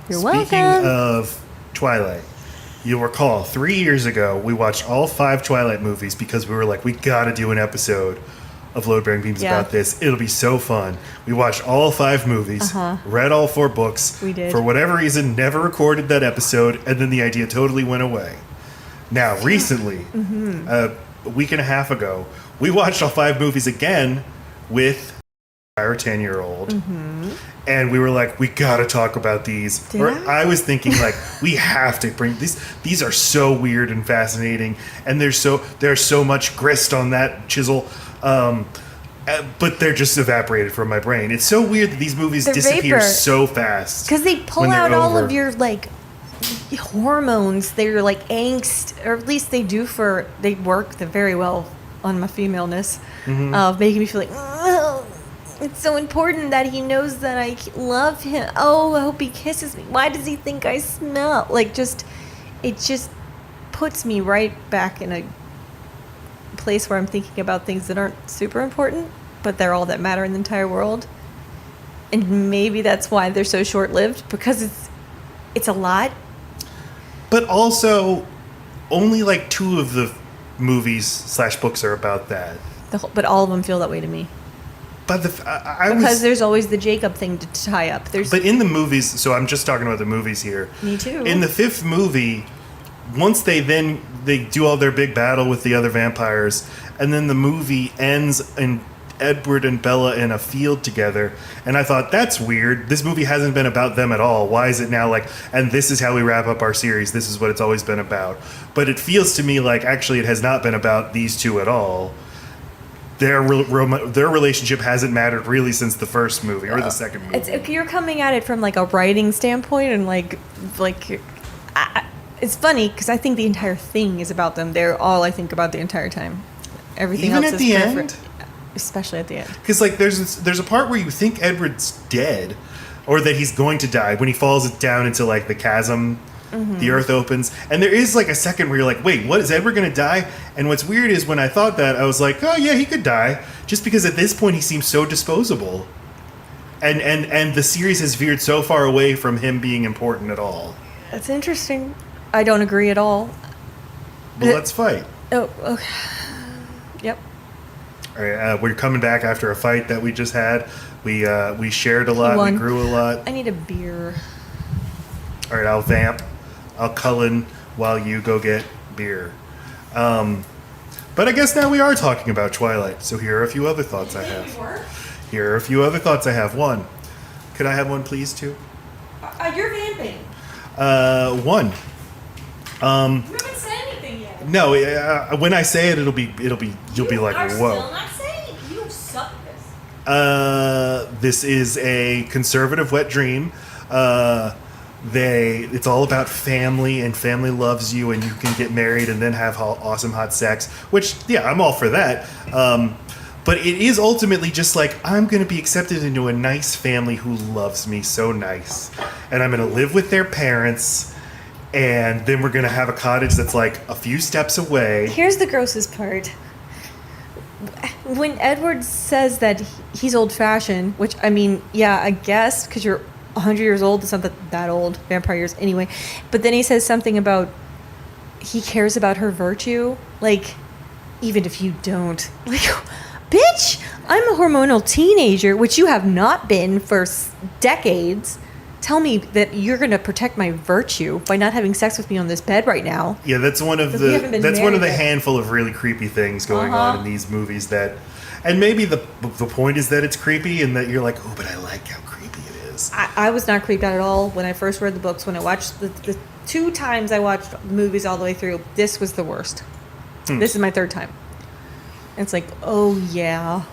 You're Speaking welcome. of Twilight, you'll recall 3 years ago we watched all 5 Twilight movies because we were like, we gotta do an episode of Load Bearing Beams Yeah. about this. It'll be so fun. We watched all 5 movies, read all 4 books. We did. For whatever reason, never recorded that episode, and then the idea totally went away. Now, recently, a week and a half ago, we watched all 5 movies again with our 10-year-old. And we were like, we gotta talk about these. Did Or I? I was thinking like, we have to bring these. These are so weird and fascinating, and there's so much grist on that chisel. But they're just evaporated from my brain. It's so weird that these movies They're disappear vapor. so fast. Because they pull when they're out all over. of your, like, hormones. They're, like, angst. Or at least they do they work very well on my femaleness. Of making me feel like, oh, it's so important that he knows that I love him. Oh, I hope he kisses me. Why does he think I smell? Like, it just puts me right back in a place where I'm thinking about things that aren't super important, but they're all that matter in the entire world. And maybe that's why they're so short-lived, because it's a lot. But also, only like 2 of the movies / books are about that. But all of them feel that way to me. But I Because was, there's always the Jacob thing to tie up. but in the movies, so I'm just talking about the movies here. Me too. In the 5th movie, once they do all their big battle with the other vampires, and then the movie ends in Edward and Bella in a field together, and I thought, that's weird. This movie hasn't been about them at all. Why is it now like, and this is how we wrap up our series, this is what it's always been about. But it feels to me like actually it has not been about these 2 at all. Their relationship hasn't mattered really since the first movie or the second movie. You're coming at it from like a writing standpoint, and it's funny because I think the entire thing is about them. They're all I think about the entire time. Everything Even else at is the peripheral. end? Especially at the end. Because like there's a part where you think Edward's dead, or that he's going to die when he falls down into like the chasm. The earth opens, and there is like a second where you're like, wait, what, is Edward gonna die? And what's weird is when I thought that, I was like, oh yeah, he could die, just because at this point he seems so disposable, and the series has veered so far away from him being important at all. That's interesting. I don't agree at all. Well, let's fight. Oh, okay. Yep. All right, we're coming back after a fight that we just had. We shared a lot, won. we grew a lot. I need a beer. All right, I'll vamp. I'll cullen while you go get beer. But I guess now we are talking about Twilight. So here are a few other thoughts I have. Here are a few other thoughts I have. 1. Could I have one, please, 2? You're vamping. 1. You haven't said anything yet. No, when I say it, you'll be like, whoa. not saying it. You suck at this. This is a conservative wet dream. It's all about family, and family loves you, and you can get married and then have awesome hot sex, which, yeah, I'm all for that. But it is ultimately just like, I'm going to be accepted into a nice family who loves me so nice, and I'm going to live with their parents, and then we're going to have a cottage that's like a few steps away. Here's the grossest part. When Edward says that he's old-fashioned, which, I mean, yeah, I guess, because you're 100 years old, it's not that old, vampire years anyway. But then he says something about he cares about her virtue. Like, even if you don't. Like, bitch, I'm a hormonal teenager, which you have not been for decades. Tell me that you're going to protect my virtue by not having sex with me on this bed right now. Yeah, that's one of We haven't been one of the married yet. handful of really creepy things going on in these movies and maybe the point is that it's creepy and that you're like, oh, but I like how creepy it is. I was not creeped out at all when I first read the books. When I watched the 2 times I watched the movies all the way through, this was the worst. This is my 3rd time. And it's like, oh yeah,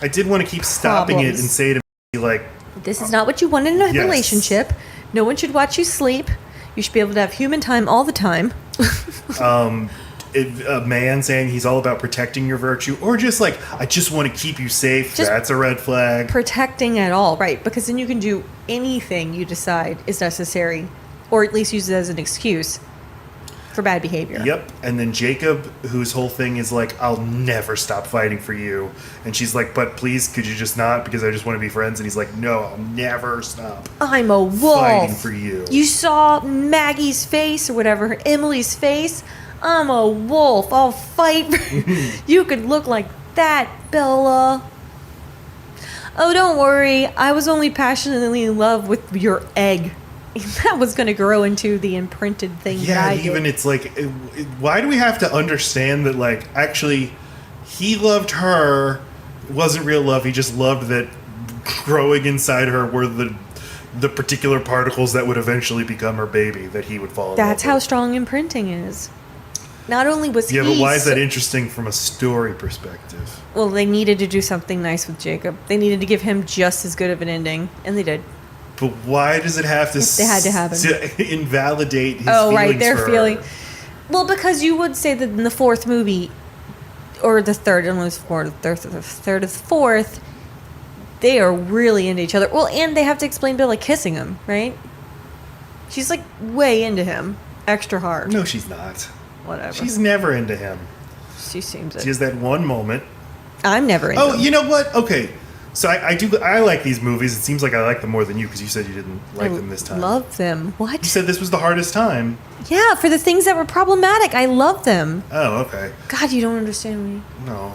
I did want to keep stopping it Problems. and say to me, like, this is not what you want in a Yes. relationship. No one should watch you sleep. You should be able to have human time all the time. a man saying he's all about protecting your virtue, or just like, I just want to keep you safe. Just That's a red flag. Protecting at all, right? Because then you can do anything you decide is necessary, or at least use it as an excuse. for bad behavior. Yep. And then Jacob, whose whole thing is like, I'll never stop fighting for you. And she's like, but please, could you just not? Because I just want to be friends. And he's like, no, I'll never stop I'm a wolf. fighting for you. You saw Maggie's face or whatever, Emily's face. I'm a wolf. I'll fight. You could look like that, Bella. Oh, don't worry. I was only passionately in love with your egg. That was going to grow into the imprinted thing that I even did. it's like, why do we have to understand that, like, actually, he loved her. It wasn't real love. He just loved that growing inside her were the particular particles that would eventually become her baby that he would fall in That's love how with. strong imprinting is. Not only was Yeah, he... but why is so- that interesting from a story perspective? Well, they needed to do something nice with Jacob. They needed to give him just as good of an ending, and they did. But why does it have to, They had to happen. to invalidate his Oh, feelings right, their for her? feeling. Well, because you would say that in the fourth movie, or the third, I don't know if it's fourth, the third or the fourth, they are really into each other. Well, and they have to explain Bella kissing him, right? She's like way into him, extra hard. No, she's not. Whatever. She's never into him. She seems She it. has that one moment. I'm never into Oh, him. you know what? Okay. So I like these movies. It seems like I like them more than you because you said you didn't like them this time. Love them. You What? said this was the hardest time. Yeah, for the things that were problematic, I love them. Oh, okay. God, you don't understand me. No.